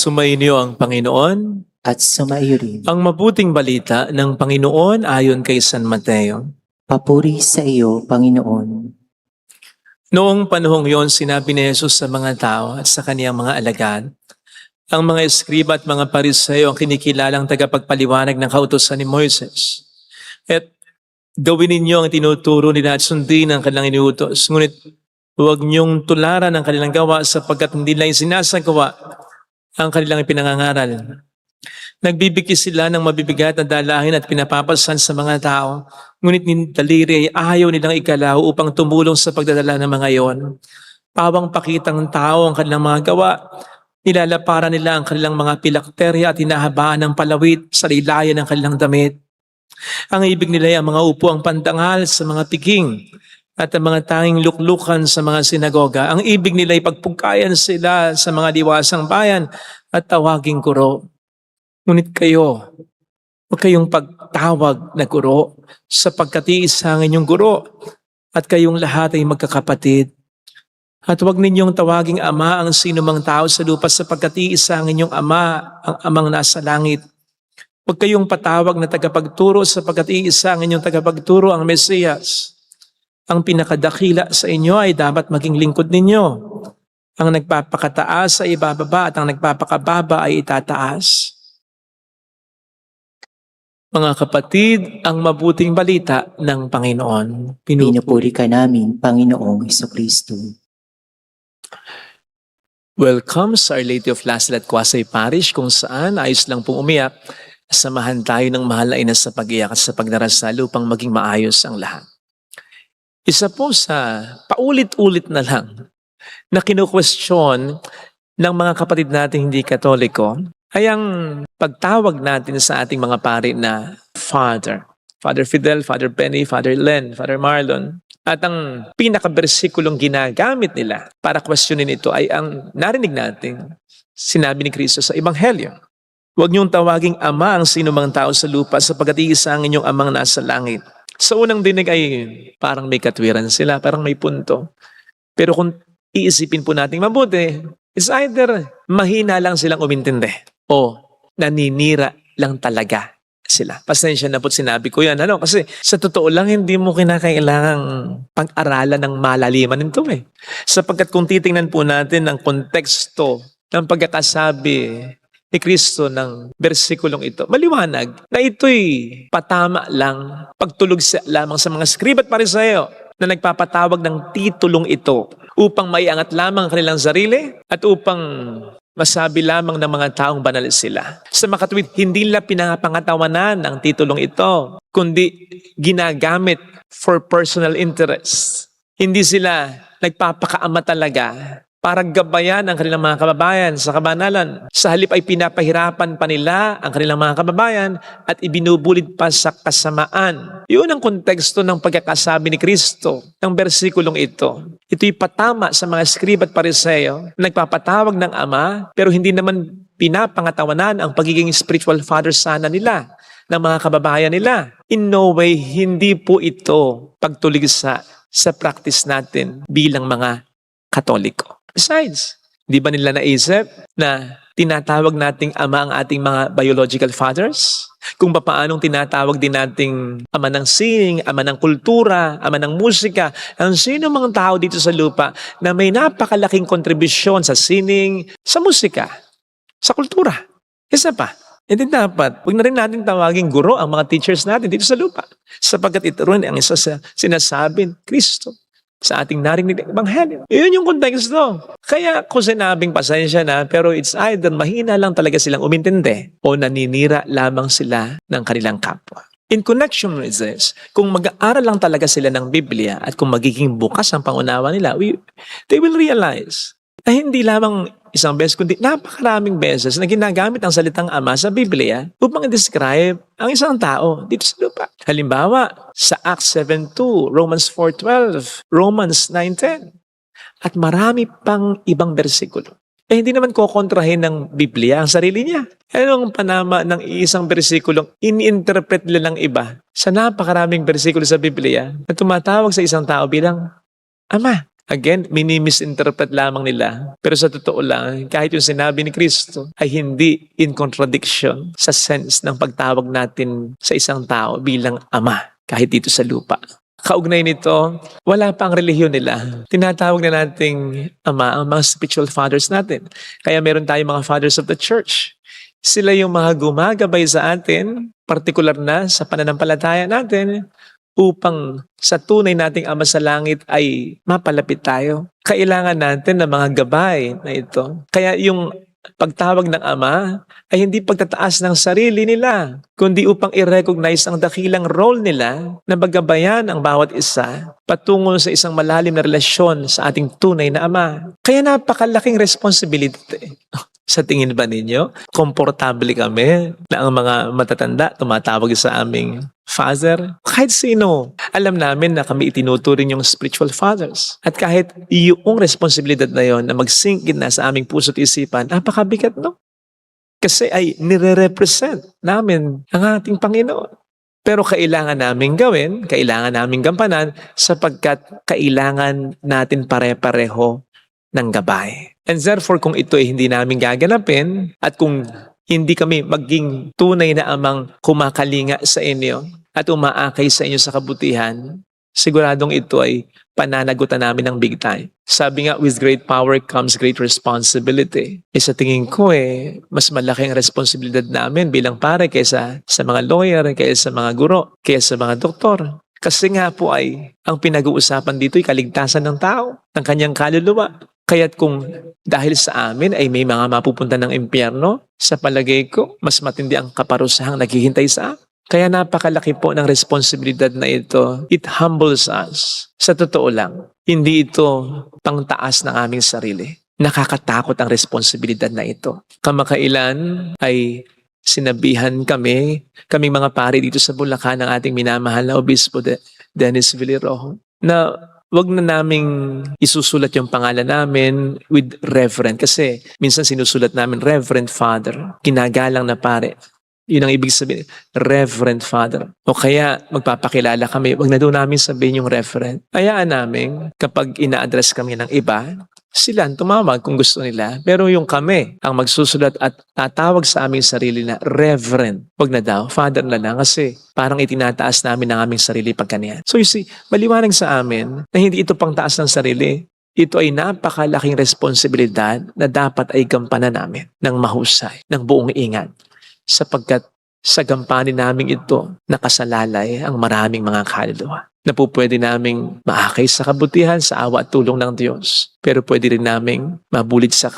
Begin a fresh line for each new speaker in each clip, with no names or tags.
Sumainyo ang Panginoon.
At sumaiyo rin.
Ang mabuting balita ng Panginoon ayon kay San Mateo.
Papuri sa iyo, Panginoon.
Noong panahong yon, sinabi ni Jesus sa mga tao at sa kaniyang mga alagad, ang mga eskriba at mga Pariseo ang kinikilalang tagapagpaliwanag ng kautusan ni Moises. At gawin ninyo ang tinuturo nila at sundin ang kanilang inuutos. Ngunit huwag niyong tularan ang kanilang gawa sapagkat hindi nila sinasagawa ang kanilang ipinangangaral. Nagbibigay sila ng mabibigat na dalahin at pinapapasan sa mga tao, ngunit ni daliri ay ayaw nilang ikalaw upang tumulong sa pagdadala ng mga iyon. Pawang pakitang tao ang kanilang mga gawa, nilalaparan nila ang kanilang mga pilakterya at hinahabaan ng palawit sa lilayan ng kanilang damit. Ang ibig nila ay ang mga upuang pandangal sa mga piking at ang mga tanging luklukan sa mga sinagoga. Ang ibig nila ay pagpugkayan sila sa mga diwasang bayan at tawaging guro. Ngunit kayo, huwag kayong pagtawag na guro sapagkat iisa ang inyong guro at kayong lahat ay magkakapatid. At huwag ninyong tawaging ama ang sinumang tao sa lupa sapagkat iisa ang inyong ama, ang amang nasa langit. Huwag kayong patawag na tagapagturo sapagkat iisa ang inyong tagapagturo, ang Mesiyas. Ang pinakadakila sa inyo ay dapat maging lingkod ninyo. Ang nagpapakataas ay ibababa at ang nagpapakababa ay itataas. Mga kapatid, ang mabuting balita ng Panginoon.
Pinupuri ka namin, Panginoong Jesucristo.
Welcome sa Our Lady of Lasal at Quasay Parish kung saan ayos lang pong umiyak. Samahan tayo ng mahal na ina sa pag-iyak at sa pagdarasal upang maging maayos ang lahat. Isa po sa paulit-ulit na lang na kinu-question ng mga kapatid natin hindi Katoliko ay ang pagtawag natin sa ating mga pari na Father. Father Fidel, Father Penny, Father Len, Father Marlon. At ang pinaka-bersikulong ginagamit nila para questionin ito ay ang narinig natin sinabi ni Kristo sa Ebanghelyo. Huwag niyong tawaging ama ang sinumang tao sa lupa sapagkat iisa ang inyong amang nasa langit. Sa unang dinig ay parang may katwiran sila, parang may punto. Pero kung iisipin po natin mabuti, it's either mahina lang silang umintindi o naninira lang talaga sila. Pasensya na po't sinabi ko yan. Kasi sa totoo lang, hindi mo kinakailangang pag-aralan ng malaliman nito eh. Sapagkat kung titingnan po natin ang konteksto ng pagkakasabi ni Kristo ng bersikulong ito, maliwanag na ito'y patama lang, pagtulog lamang sa mga skriba at Pariseo na nagpapatawag ng titulong ito upang maiangat lamang ang kanilang sarili at upang masabi lamang ng mga taong banal sila. Sa makatuwid, hindi nila pinapangatawanan ang titulong ito, kundi ginagamit for personal interest. Hindi sila nagpapakaama talaga para gabayan ang kanilang mga kababayan sa kabanalan. Sa halip ay pinapahirapan pa nila ang kanilang mga kababayan at ibinubulid pa sa kasamaan. Yun ang konteksto ng pagkakasabi ni Kristo ng bersikulong ito. Ito'y patama sa mga skriba at Pariseo na nagpapatawag ng Ama pero hindi naman pinapangatawanan ang pagiging spiritual father sana nila ng mga kababayan nila. In no way, hindi po ito pagtuligsa sa practice natin bilang mga Katoliko. Besides, di ba nila naisip na tinatawag nating ama ang ating mga biological fathers? Kung paanong tinatawag din nating ama ng sining, ama ng kultura, ama ng musika, ang sino mga tao dito sa lupa na may napakalaking kontribusyon sa sining, sa musika, sa kultura. Isa pa, hindi dapat, huwag na rin natin tawagin guro ang mga teachers natin dito sa lupa. Sapagkat ito rin ang isa sa sinasabi ni Kristo sa ating narinig ng Ebanghelyo. Iyon yung konteksto. Kaya kung sinabing pasensya na, pero it's either mahina lang talaga silang umintindi o naninira lamang sila ng kanilang kapwa. In connection with this, kung mag-aaral lang talaga sila ng Biblia at kung magiging bukas ang pangunawa nila, they will realize na hindi lamang isang beses, kundi napakaraming beses na ginagamit ang salitang ama sa Biblia upang i-describe ang isang tao dito sa lupa. Halimbawa, sa Acts 7:2, Romans 4:12, Romans 9:10, at marami pang ibang bersikulo. Hindi naman kokontrahin ng Biblia ang sarili niya. Anong panama ng isang bersikulong in-interpret nila ng iba sa napakaraming bersikulo sa Biblia na tumatawag sa isang tao bilang ama? Again, minimisinterpret lamang nila. Pero sa totoo lang, kahit yung sinabi ni Kristo ay hindi in contradiction sa sense ng pagtawag natin sa isang tao bilang ama, kahit dito sa lupa. Kaugnay nito, wala pa ang relihiyon nila. Tinatawag na nating ama ang mga spiritual fathers natin. Kaya meron tayong mga fathers of the church. Sila yung mga gumagabay sa atin, partikular na sa pananampalataya natin, upang sa tunay nating Ama sa Langit ay mapalapit tayo. Kailangan natin ng mga gabay na ito. Kaya yung pagtawag ng Ama ay hindi pagtataas ng sarili nila, kundi upang i-recognize ang dakilang role nila na magabayan ang bawat isa patungo sa isang malalim na relasyon sa ating tunay na Ama. Kaya napakalaking responsibility. Sa tingin ba ninyo, komportable kami na ang mga matatanda tumatawag sa aming Father? Kahit sino, alam namin na kami itinuturing yung spiritual fathers. At kahit yung responsibilidad na yon na mag-sink in na sa aming puso't isipan, napakabigat, no? Kasi ay nire-represent namin ang ating Panginoon. Pero kailangan namin gawin, kailangan namin gampanan sapagkat kailangan natin pare-pareho ng gabay. And therefore, kung ito ay hindi namin gaganapin at kung hindi kami maging tunay na amang kumakalinga sa inyo at umaakay sa inyo sa kabutihan, siguradong ito ay pananagutan namin ng big time. Sabi nga, with great power comes great responsibility. Sa tingin ko mas malaki ang responsibilidad namin bilang pare kaysa sa mga lawyer, kaysa sa mga guro, kaysa sa mga doktor. Kasi nga po ay, ang pinag-uusapan dito ay kaligtasan ng tao, ng kanyang kaluluwa. Kaya't kung dahil sa amin ay may mga mapupunta ng impyerno, sa palagay ko, mas matindi ang kaparusahang naghihintay sa amin. Kaya napakalaki po ng responsibilidad na ito. It humbles us. Sa totoo lang, hindi ito pangtaas ng aming sarili. Nakakatakot ang responsibilidad na ito. Kamakailan ay sinabihan kaming mga pare dito sa Bulacan ng ating minamahal na Obispo Dennis Villarojo, na wag na naming isusulat yung pangalan namin with Reverend. Kasi minsan sinusulat namin Reverend Father, kinagalang na pare. Yun ang ibig sabihin, Reverend Father. O kaya magpapakilala kami, wag na doon namin sabihin yung Reverend. Hayaan namin kapag ina-address kami ng iba, sila ang tumawag kung gusto nila. Pero yung kami ang magsusulat at tatawag sa aming sarili na Reverend. Wag na daw, Father na lang kasi parang itinataas namin ang aming sarili pagkaniyan. So you see, maliwanag sa amin na hindi ito pangtaas ng sarili. Ito ay napakalaking responsibilidad na dapat ay gampanan namin ng mahusay, ng buong ingat. Sapagkat sa gampanin namin ito, nakasalalay ang maraming mga kaluluwa na po pwede naming maakay sa kabutihan, sa awa at tulong ng Diyos. Pero pwede rin naming mabulit sa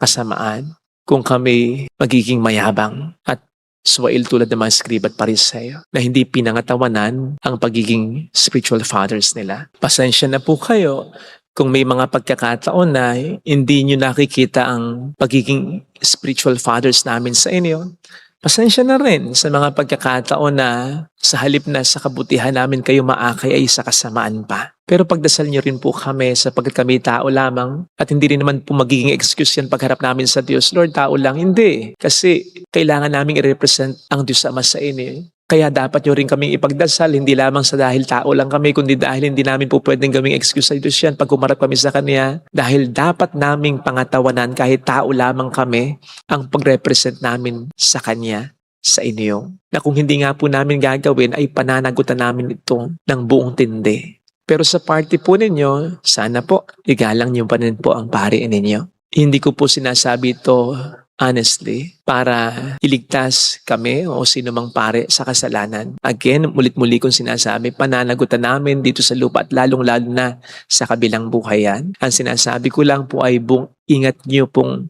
kasamaan kung kami magiging mayabang at swail tulad ng mga scribe at pariseyo na hindi pinangatawanan ang pagiging spiritual fathers nila. Pasensya na po kayo kung may mga pagkakataon na hindi nyo nakikita ang pagiging spiritual fathers namin sa inyo. Pasensya na rin sa mga pagkakataon na sa halip na sa kabutihan namin kayo maakay ay sa kasamaan pa. Pero pagdasal niyo rin po kami sapagkat kami tao lamang at hindi rin naman po magiging excuse yan pagharap namin sa Diyos. Lord, tao lang. Hindi. Kasi kailangan namin i-represent ang Diyos Ama sa inyo. Kaya dapat nyo rin kaming ipagdasal, hindi lamang sa dahil tao lang kami, kundi dahil hindi namin po pwedeng gawing excuse sa Diyos yan pag humarap kami sa Kanya. Dahil dapat naming pangatawanan kahit tao lamang kami ang pag-represent namin sa Kanya, sa inyo. Na kung hindi nga po namin gagawin ay pananagutan namin ito ng buong tindi. Pero sa party po ninyo, sana po, igalang niyo pa rin po ang pari ninyo. Hindi ko po sinasabi ito honestly, para iligtas kami o sino mang pare sa kasalanan. Again, mulit-muli kong sinasabi, pananagutan namin dito sa lupa at lalong-lalo na sa kabilang buhay yan. Ang sinasabi ko lang po ay ingat niyo pong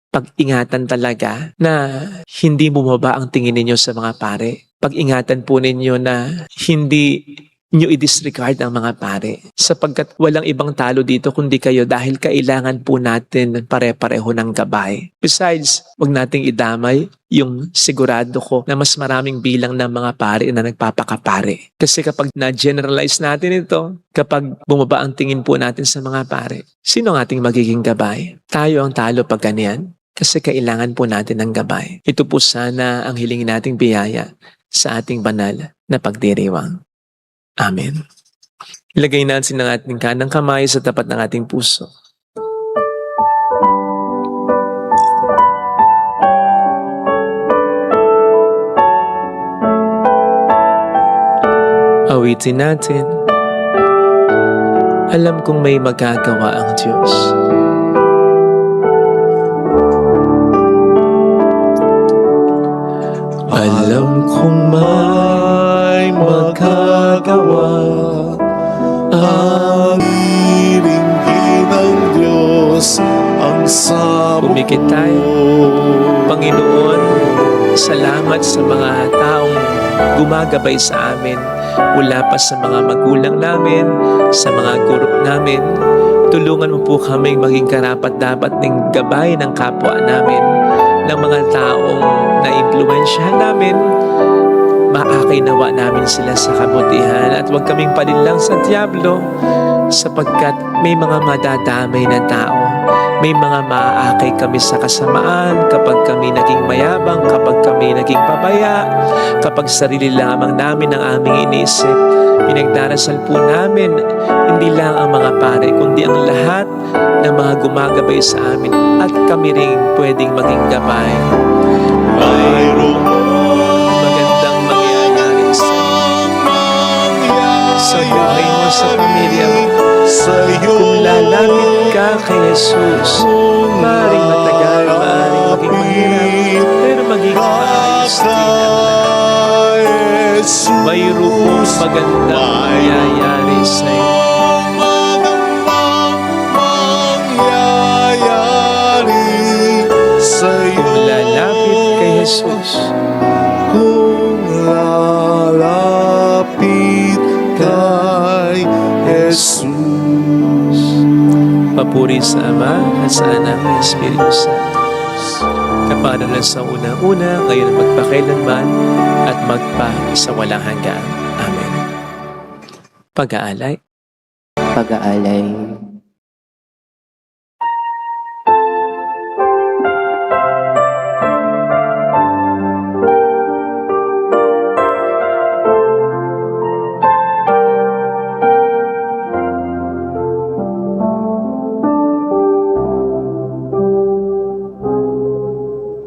pag-ingatan talaga na hindi bumaba ang tingin ninyo sa mga pare. Pag-ingatan po ninyo na hindi nyo i-disregard ang mga pare sapagkat walang ibang talo dito kundi kayo dahil kailangan po natin pare-pareho ng gabay. Besides, wag nating idamay yung sigurado ko na mas maraming bilang ng mga pare na nagpapakapare. Kasi kapag na-generalize natin ito, kapag bumaba ang tingin po natin sa mga pare, sino ang ating magiging gabay? Tayo ang talo pag ganyan. Kasi kailangan po natin ng gabay. Ito po sana ang hilingin nating biyaya sa ating banal na pagdiriwang. Amen. Ilagay natin ang ating kanang kamay sa tapat ng ating puso. Awitin natin. Alam kong may magagawa ang Diyos. Alam kong may magagawa ang
Iringgin ng Diyos ang sabog
Pumikit tayo. Panginoon, salamat sa mga taong gumagabay sa amin mula pa sa mga magulang namin, sa mga guro namin. Tulungan mo po kaming maging karapat-dapat ng gabay ng kapwa namin, ng mga taong na-impluwensyahan namin. Maakay nawa namin sila sa kabutihan at huwag kaming palinlang sa diablo sapagkat may mga madadamay na tao. May mga maaakay kami sa kasamaan kapag kami naging mayabang, kapag kami naging pabaya, kapag sarili lamang namin ang aming iniisip. Pinagdarasal po namin hindi lang ang mga pare kundi ang lahat ng mga gumagabay sa amin at kami rin pwedeng maging gabay.
mayroong
Magandang mangyayari sa buhay mo, sa pamilya mo.
sa'yo.
Kung lalapit ka kay Jesus, maaaring matagal, maaaring maging mahirap, pero magiging maayos din ang lahat. Mayroong magandang mangyayari sa iyo. Kung lalapit kay Jesus,
Kung lalapit kay Jesus.
papuri sa Ama at sa Anak at Espiritu Santo. Kapanalan sa una-una, ngayon at magpakailanman, at magpa sa walang hanggan. Amen. Pag-aalay.
Pag-aalay.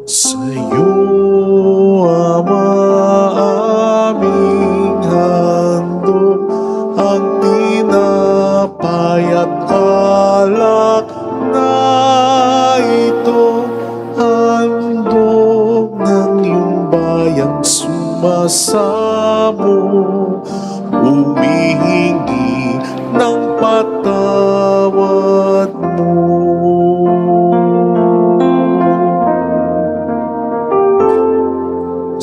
Sa'yo, Ama, aming handog ang tinapay at alak na ito, handog ng iyong bayang sumasamo, humihingi ng patawad mo.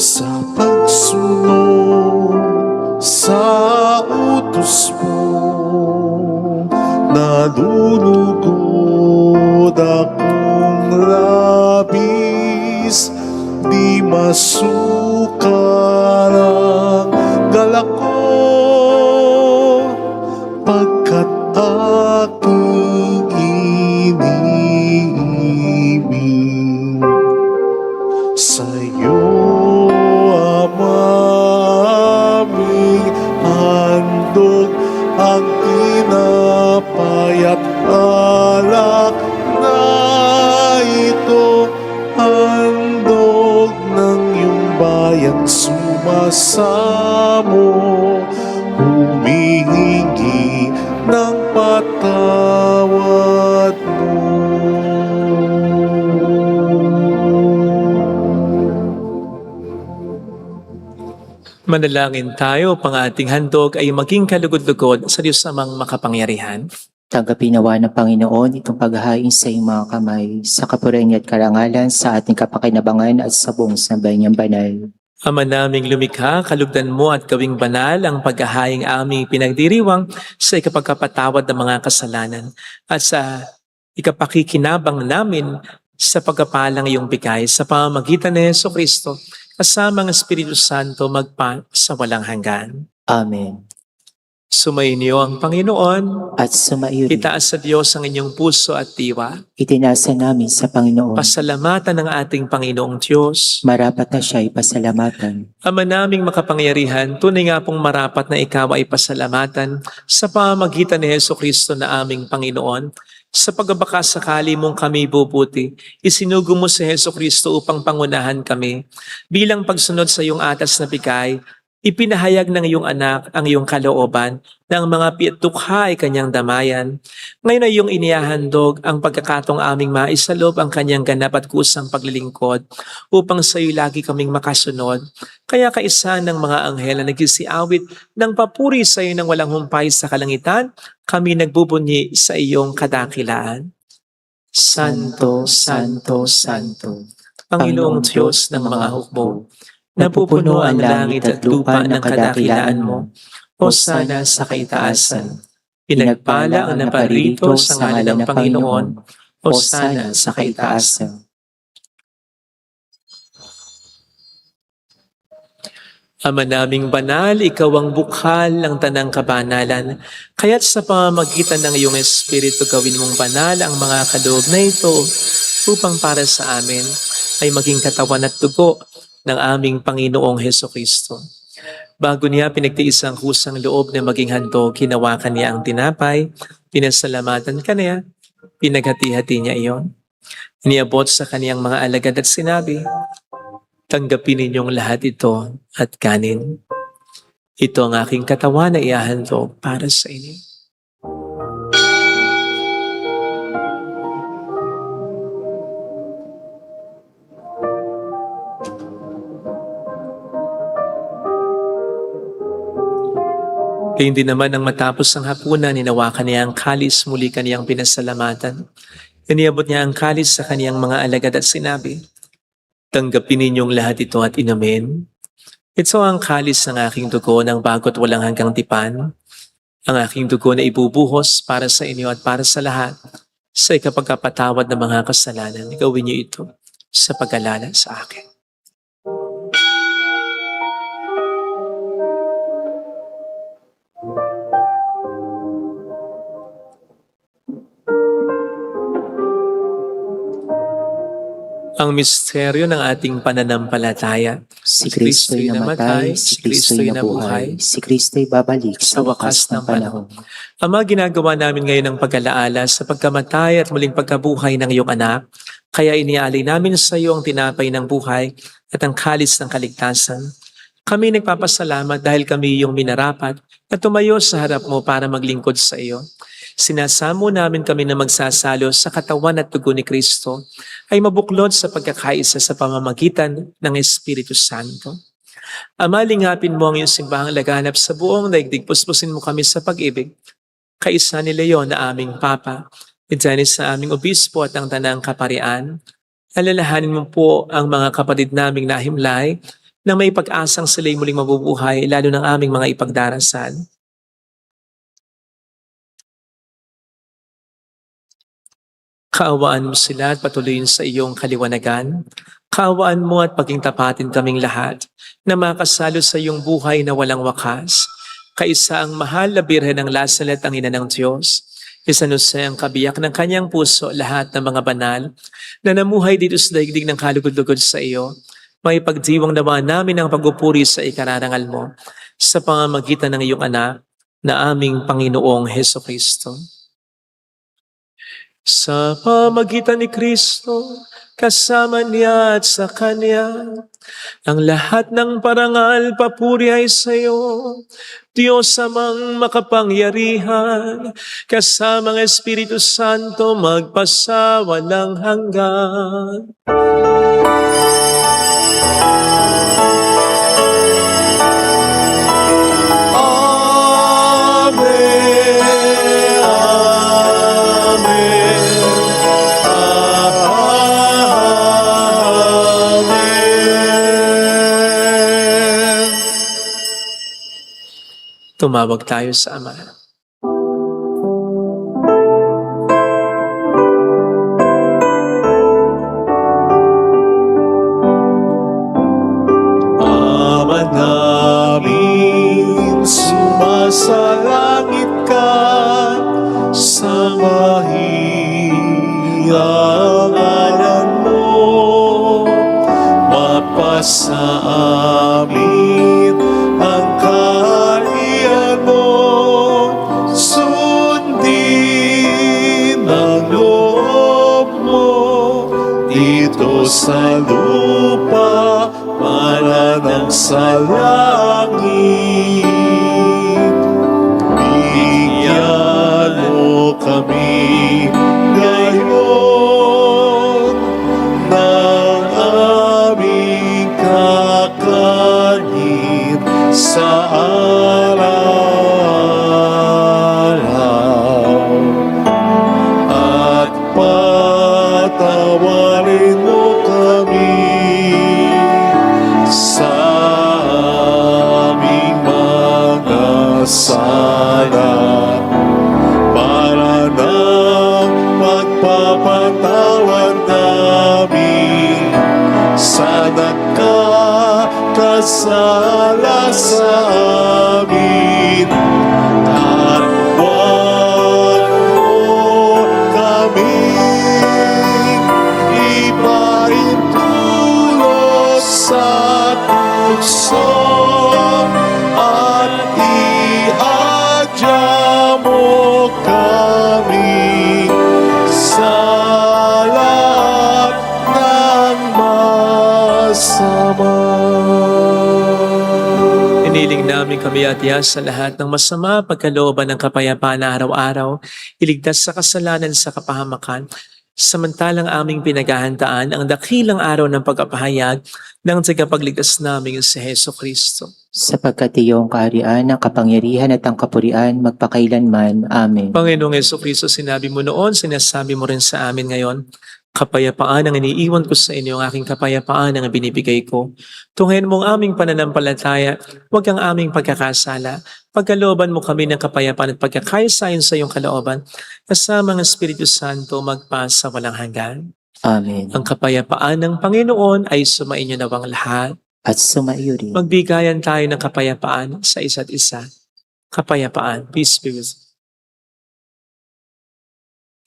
Sa pagsunod sa utos mo, nalulugod akong labis, di masukal ang galak ko, pagkat aking iniibig. Sa'yo, aming handog ang tinapay at alak na ito, handog ng iyong bayang sumasamo, humihingi ng patawad mo.
Manalangin tayo, pang ating handog ay maging kalugod-lugod sa Diyos amang makapangyarihan.
Tanggapin nawa ng Panginoon itong paghahain sa iyong mga kamay, sa kapurihan at karangalan sa ating kapakinabangan at sa buong sambayan niyang banal.
Ama naming lumikha, kalugdan mo at gawing banal ang paghahaing aming pinagdiriwang sa ikapagkapatawad ng mga kasalanan at sa ikapakikinabang namin sa pagkapalang iyong bigay sa pamamagitan ni Jesucristo kasama ang Espiritu Santo magpa sa walang hanggan.
Amen.
Sumainyo ang Panginoon.
at sumaiyo rin.
Itaas sa Diyos ang inyong puso at diwa.
Itinasa namin sa Panginoon.
Pasalamatan ng ating Panginoong Diyos.
Marapat na siya ipasalamatan.
Ama naming makapangyarihan, tunay nga pong marapat na ikaw ay pasalamatan sa pamamagitan ni Heso Kristo na aming Panginoon. Sa pagbabakasakali mong kami bubuti, isinugo mo si Heso Kristo upang pangunahan kami. Bilang pagsunod sa iyong atas na bigay, ipinahayag ng iyong anak ang iyong kalooban ng mga pitukha ay kanyang damayan. Ngayon ay iyong inihahandog ang pagkakatong aming maisalob ang kanyang ganap at kusang paglilingkod upang sa iyo lagi kaming makasunod. Kaya kaisa ng mga anghel na nagsisiawit ng papuri sa iyo ng walang humpay sa kalangitan, kami nagbubunyi sa iyong kadakilaan. Santo, Santo, Santo, Panginoong Diyos ng mga hukbo, napupuno ang langit at lupa ng kadakilaan mo. Hosana sa kaitaasan. Pinagpala ang naparito sa ngalan ng Panginoon. Hosana sa kaitaasan. Ama naming banal, ikaw ang bukhal ng tanang kabanalan. Kaya't sa pamamagitan ng iyong Espiritu gawin mong banal ang mga kaloob na ito upang para sa amin ay maging katawan at dugo ng aming Panginoong Hesukristo. Bago niya pinagtiis ang kusang loob na maging handog, hinawakan niya ang tinapay, pinasalamatan ka niya, pinaghati-hati niya iyon. Iniabot sa kaniyang mga alagad at sinabi, tanggapin ninyong lahat ito at kanin. Ito ang aking katawan na iahandog para sa inyo. Kaya hindi naman nang matapos ang hapunan, hinawakan niya ang kalis, muli kaniyang pinasalamatan. Iniabot niya ang kalis sa kaniyang mga alagad at sinabi, tanggapin ninyong lahat ito at inumin. Ito ang kalis ng aking dugo ng bago't walang hanggang tipan. Ang aking dugo na ibubuhos para sa inyo at para sa lahat sa ikapagkapatawad ng mga kasalanan. Gawin niyo ito sa pag-alala sa akin. Ang misteryo ng ating pananampalataya.
Si Kristo'y namatay, si Kristo'y nabuhay, si Kristo'y babalik sa wakas ng panahon.
Ama, ginagawa namin ngayon ang pag-alaala sa pagkamatay at muling pagkabuhay ng iyong anak. Kaya inialay namin sa iyo ang tinapay ng buhay at ang kalis ng kaligtasan. Kami nagpapasalamat dahil kami iyong minarapat na tumayo sa harap mo para maglingkod sa iyo. Sinasamo namin kami na magsasalo sa katawan at dugo ni Kristo ay mabuklod sa pagkakaisa sa pamamagitan ng Espiritu Santo. Ama, lingapin mo ang iyong simbahang laganap sa buong daigdig. Puspusin mo kami sa pag-ibig. Kaisa ni Leon na aming Papa, Dennis na aming Obispo at ang Tanang Kaparian. Alalahanin mo po ang mga kapatid naming nahimlay na may pag-asang sila'y muling mabubuhay, lalo ng aming mga ipagdarasal. Kaawaan mo sila at patuloyin sa iyong kaliwanagan. Kaawaan mo at paging tapatin kaming lahat na makasalo sa iyong buhay na walang wakas. Kaisa ang mahal na Birhen ng Lazaret, ang ina ng Diyos. Isa Jose ang kabiyak ng kanyang puso, lahat ng mga banal na namuhay dito sa daigdig ng kalugod-lugod sa iyo. May pagdiwang nawa namin ang pagpupuri sa ikararangal mo sa pamamagitan ng iyong anak na aming Panginoong Hesukristo. Sa pamagitan ni Kristo, kasama niya at sa Kanya, ang lahat ng parangal papuri ay sa iyo, Diyos amang makapangyarihan, kasama ng Espiritu Santo magpasawalang hanggan. Tumawag tayo sa Ama.
Ama namin sa sumasalangit ka, samahiyang ngalan mo, mapasa amin ang kaharian mo, sundin ang loob mo dito sa lupa para nang sa langit. Bigyan mo kami ngayon ng aming kakanin sa araw-araw, at patawarin mo kami sa aming mga sala, para nang magpapatawad namin sa nagkakasala sa amin, at huwag mo kaming ipaintulot sa tukso, at ihadya mo kami sa lahat ng masama.
Iniling namin kami at sa lahat ng masama, pagkalooban ng kapayapaan na araw-araw, iligtas sa kasalanan sa kapahamakan, samantalang aming pinaghahandaan ang dakilang araw ng pagkapahayag ng tagapagligtas namin si Heso Kristo.
Sapagkat iyong kaharian, ang kapangyarihan at ang kapurian magpakailanman. Amen.
Panginoong Heso Kristo, sinabi mo noon, sinasabi mo rin sa amin ngayon, kapayapaan ang iniiwan ko sa inyo, ang aking kapayapaan ang binibigay ko. Tunghayan mo ang aming pananampalataya, huwag ang aming pagkakasala. Pagkalooban mo kami ng kapayapaan at pagkakayasayon sa iyong kalooban, kasama ng Espiritu Santo magpasa walang hanggan.
Amen.
Ang kapayapaan ng Panginoon ay sumainyo nawang lahat.
At sumaiyo rin.
Magbigayan tayo ng kapayapaan sa isa't isa. Kapayapaan. Peace be with you.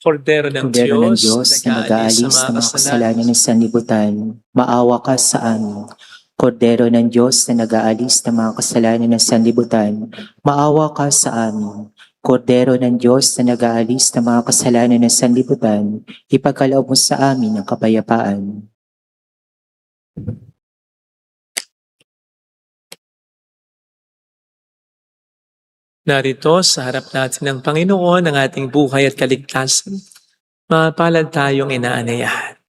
Kordero ng
Kordero ng
Diyos,
Diyos na nag-aalis sa mga kasalanan ng sanlibutan, maawa ka sa amin. Kordero ng Diyos na nag-aalis ng mga kasalanan ng sanlibutan, maawa ka sa amin. Kordero ng Diyos na nag-aalis ng mga kasalanan ng sanlibutan, ipagkaloob mo sa amin ang kapayapaan.
Narito sa harap natin ng Panginoon ang ating buhay at kaligtasan. Mapalad tayong inaanayahan.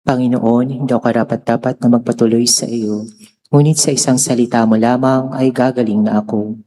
Panginoon, hindi ako karapat-dapat na magpatuloy sa iyo, ngunit sa isang salita mo lamang ay gagaling na ako.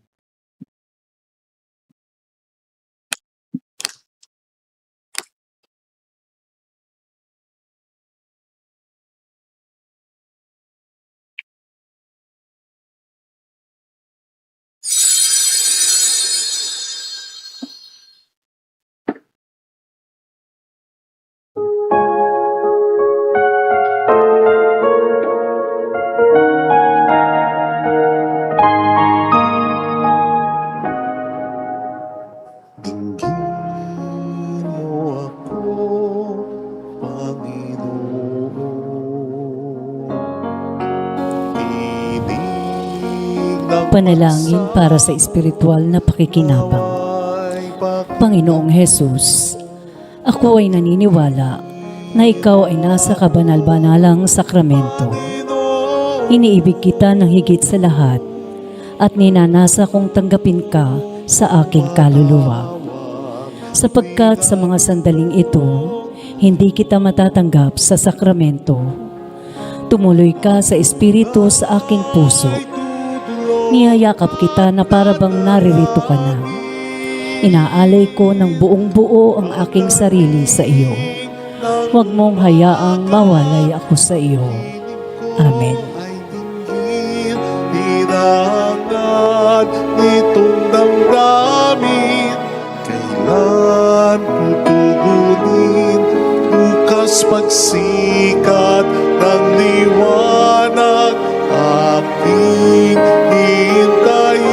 Dinggin mo ako, Panginoon. Tinig ng
Panalangin para sa espiritual na pakikinabang.
ay
Panginoong Hesus, ako ay naniniwala na ikaw ay nasa kabanal-banalang sakramento. Iniibig kita ng higit sa lahat at ninanasa kong tanggapin ka sa aking kaluluwa. Sapagkat sa mga sandaling ito, hindi kita matatanggap sa sakramento. Tumuloy ka sa espiritu sa aking puso. Niyayakap kita na para bang naririto ka na. Inaalay ko ng buong buo ang aking sarili sa iyo. Huwag mong hayaang mawalay ako sa iyo. Amen.
ay dinggin, hinahangad nitong damdamin. Kailan tutugunin, bukas pagsikat ng liwanag, aking hintayin.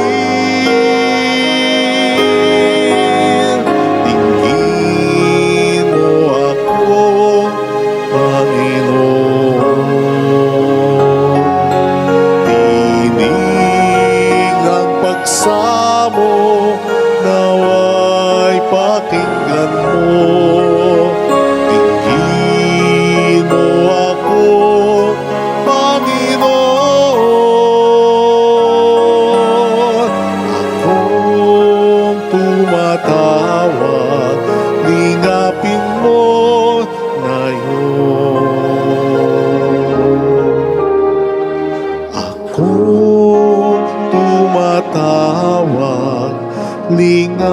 lingapin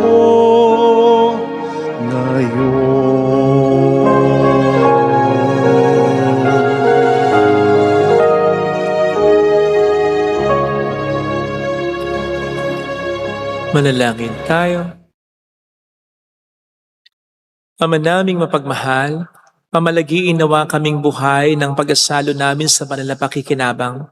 mo ngayon.
Manalangin tayo. Ama naming mapagmahal, pamalagiin nawa kaming buhay ng pag-asalo namin sa banal na pakikinabang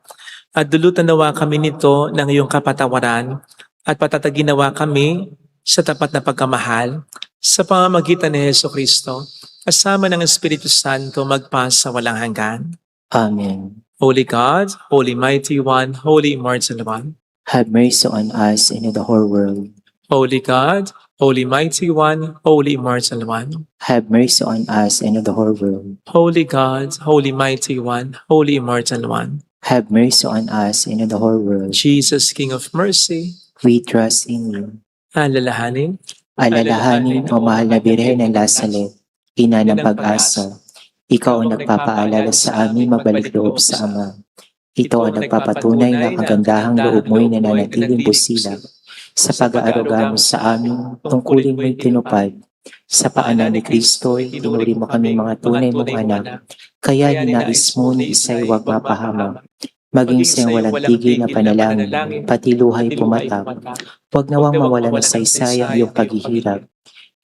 at dulutan nawa kami nito ng iyong kapatawaran at patatagin nawa kami sa tapat na pagkamahal sa pamamagitan ni Heso Kristo kasama ng Espiritu Santo magpa sa walang hanggan.
Amen.
Holy God, Holy Mighty One, Holy Immortal One.
Have mercy on us and on the whole world.
Holy God, Holy Mighty One, Holy Immortal One.
Have mercy on us and on the whole world.
Holy God, Holy Mighty One, Holy Immortal One.
Have mercy on us and on the whole world.
Jesus, King of Mercy,
We trust in you.
alalahanin,
Alalahanin o mahal na Birhen ng Lasalet, ina ng pag-asa. Ikaw ang nagpapaalala sa amin mabalik loob sa Ama. Ito ang nagpapatunay na kagandahang loob mo'y nananatiling busilak sa pag-aaruga mo sa amin tungkulin mo'y tinupad. Sa paanan ni Kristo'y tinuri mo kami mga tunay mong anak, kaya ninais mo ni isa'y huwag mapahamak. Maging siyang walang tigil na panalangin, pati luhay pumatak. Huwag nawang mawalan na saysay ang iyong paghihirap.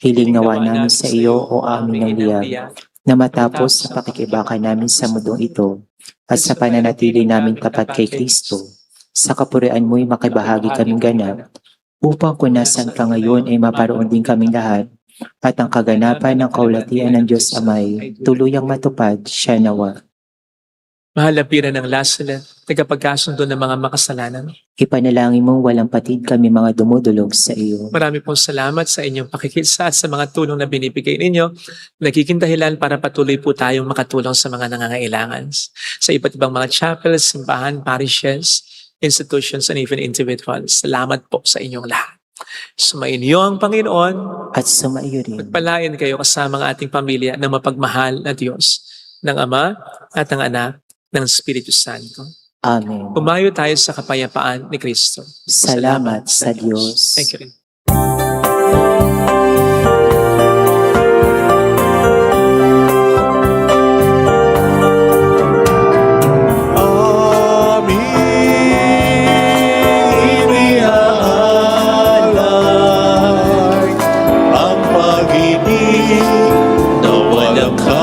Hiling nawa namin sa iyo o amin ng liyag, na matapos sa pakikibaka namin sa mundong ito, at sa pananatili namin tapat kay Kristo, sa kapurian mo'y makibahagi kaming ganap, upang kung nasan ka ngayon ay maparoon din kaming lahat, at ang kaganapan ng kaulatian ng Diyos Amay, tuluyang matupad siya nawa.
mahal na pira ng Lasalet, tagapagkasundo ng mga makasalanan.
Ipanalangin mong walang patid kami mga dumudulog sa iyo.
Marami pong salamat sa inyong pakikisa at sa mga tulong na binibigay ninyo. Nagiging dahilan para patuloy po tayong makatulong sa mga nangangailangan. Sa iba't ibang mga chapels, simbahan, parishes, institutions, and even individuals. Salamat po sa inyong lahat. Sumainyo ang Panginoon.
At sumaiyo rin.
Pagpalain kayo kasama ang ating pamilya ng mapagmahal na Diyos, ng Ama at ng Anak, ng Espiritu Santo.
Amen.
Umayo tayo sa kapayapaan ni Kristo.
Salamat sa Diyos.
Thank you rin.
Aming iniaalay ang pag-ibig na walang kapatid.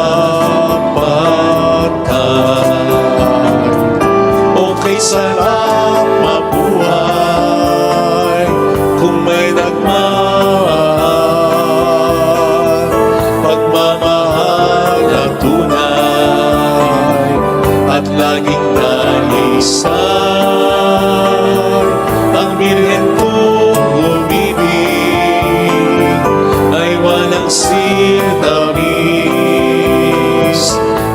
Okay, sarap mabuhay kung may nagmahal, pagmamahal na tunay at laging naisay. Ang Birhen kong umibig ay walang sintamis,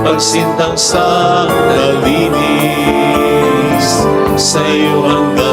pagsintang sa nalinis sa iyo hanggang